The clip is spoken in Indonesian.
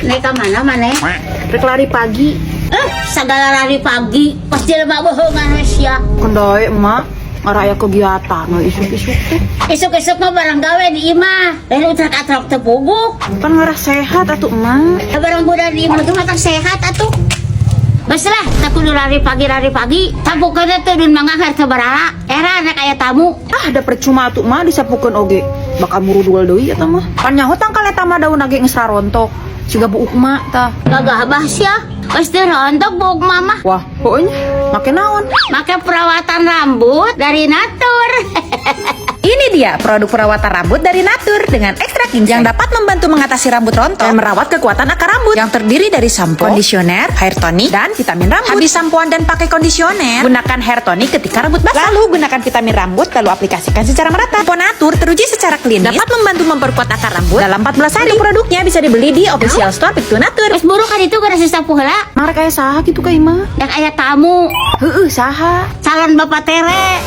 Naik ke mana? Rek lari pagi. Segala lari pagi. Pas jelema bohongan wes ya. Kendai emak ngaraya kegiatan isuk-isuk teh. Esok-esok mah barang gawe di imah. Lalu utrak-atrak tepuguk. Kan ngarah sehat atuh emak. Barang budak di imah tuh matang sehat atuh. Baslah, tak kudu lari pagi. Tampuknya turun mangangar sabaraha. Era anak aya tamu. Ada percuma atuh emak disapukeun oge. Bakal murudul deui eta mah. Pan nyaho tangkal eta mah daun age geus rontok. Siga buuk emak tah. Gagah bahasya. Wes teh rontok buuk mama. Wah, pokoknya make naon? Make perawatan rambut dari Natur. Ini dia produk perawatan rambut dari Natur dengan ekstrak ginseng yang dapat membantu mengatasi rambut rontok dan merawat kekuatan akar rambut yang terdiri dari sampo, kondisioner, hair tonic, dan vitamin rambut. Habis sampoan dan pakai kondisioner, gunakan hair tonic ketika rambut basah. Lalu gunakan vitamin rambut lalu aplikasikan secara merata. Sampo Natur teruji secara klinis dapat membantu memperkuat akar rambut dalam 14 hari. Untuk produknya bisa dibeli di official store Piktu Natur. Wes buru kan itu gara sapu heula. Marek aya saha kitu ka imah? Yang aya tamu. Heueuh saha? Calon bapak tere.